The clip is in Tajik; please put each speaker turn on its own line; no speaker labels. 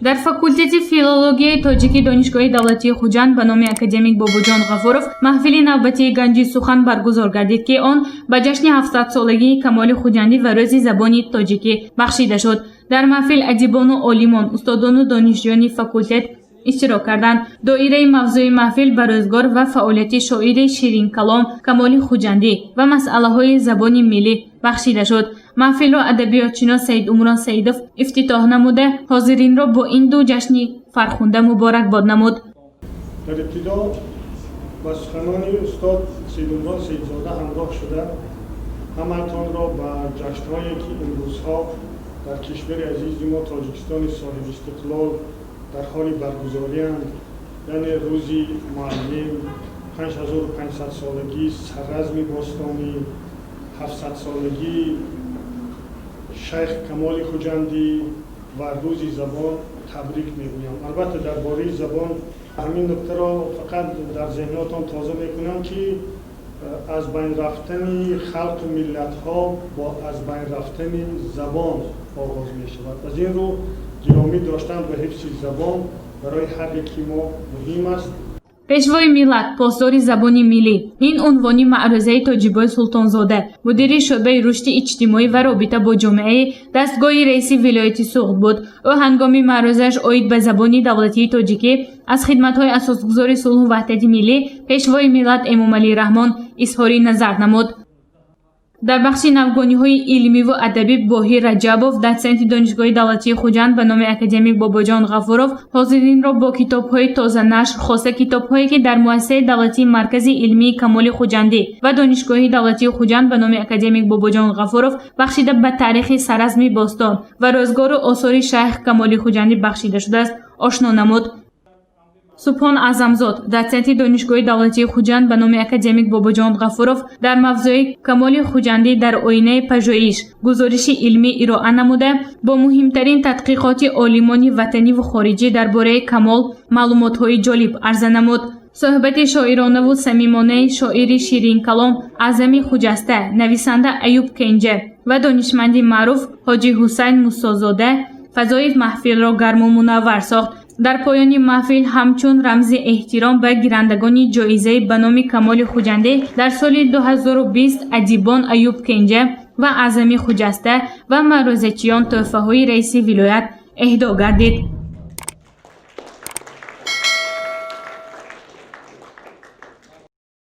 дар факултети филологияи тоҷикӣ донишгоҳи давлатии хуҷанд ба номи академик Бобоҷон Ғафуров маҳфили навбатии ганҷи сухан баргузор гардид, ки он ба ҷашни 700-солагии Камоли Хуҷандӣ ва рӯзи забони тоҷикӣ бахшида шуд. дар маҳфил адибону олимон, устодону донишҷӯёни факултет иштирок карданд. доираи мавзӯи маҳфил ба рӯзгор ва фаъолияти шоири ширинкалом Камоли Хуҷандӣ ва масъалаҳои забони миллӣ бахшида шуд. маҳфилро адабиётшинос Саидумрон Саидов ифтитоҳ намуда, ҳозиринро бо ин ду ҷашни фархунда муборакбод намуд.
дар ибтидо ба суханони устод Саидумрон Саидзода ҳамроҳ шуда ҳаматонро ба ҷашнҳое ки имрӯзҳо дар кишвари азизи мо Тоҷикистони соҳиби истиқлол дар ҳоли баргузорианд, яъне рӯзи муаллим, 5500-солагии сарразми бостонӣ, 700-солагии шайх Камоли Хуҷандӣ ва рӯзи забон табрик мегӯям. албатта дар бораи забон ҳамин нуктаро фақат дар зеҳнотон тоза мекунам, ки аз байн рафтани халқу миллатҳо бо аз байн рафтани забон оғоз мешавад. аз ин рӯ гиромӣ доштан ба ҳифзи забон барои ҳар яки мо муҳим аст.
пешвои миллат, посдори забони миллӣ. ин унвони маърузаи Тоҷибой Султонзода, мудири шӯъбаи рушди иҷтимоӣ ва робита бо ҷомеаи дастгоҳи раиси вилояти Суғд буд. ӯ ҳангоми маърузааш оид ба забони давлатии тоҷикӣ аз хидматҳои асосгузори сулҳу ваҳдати миллӣ пешвои миллат Эмомалӣ Раҳмон изҳори назар намуд. дар бахши навгониҳои илмиву адабӣ Боҳир Раҷабов, дотсенти донишгоҳи давлатии Хуҷанд ба номи академик Бобоҷон Ғафуров ҳозиринро бо китобҳои тозанашр, хоса китобҳое ки дар муассисаи давлатии Маркази илмии Камоли Хуҷандӣ ва донишгоҳи давлатии Хуҷанд ба номи академик Бобоҷон Ғафуров бахшида ба таърихи сарразми бостон ва рӯзгору осори шайх Камоли Хуҷандӣ бахшида шудааст, ошно намуд. Субҳон Аъзамзод, дотсенти донишгоҳи давлатии Хуҷанд ба номи академик Бобоҷон Ғафуров дар мавзӯи Камоли Хуҷандӣ дар оинаи пажӯиш гузориши илмӣ ироа намуда, бо муҳимтарин тадқиқоти олимони ватаниву хориҷӣ дар бораи Камол маълумотҳои ҷолиб арза намуд. суҳбати шоиронаву самимонаи шоири ширинкалом Аъзами Хуҷаста, нависанда Аюб Кенҷа ва донишманди маъруф Ҳоҷӣ Ҳусайн Мусозода фазои маҳфилро гарму мунаввар сохт. дар поёни маҳфил ҳамчун рамзи эҳтиром ба гирандагони ҷоизаи ба номи Камоли Хуҷандӣ дар соли 2020 адибон Аюб Кенҷа ва Аъзами Хуҷаста ва маърузачиён тӯҳфаҳои раиси вилоят эҳдо гардид.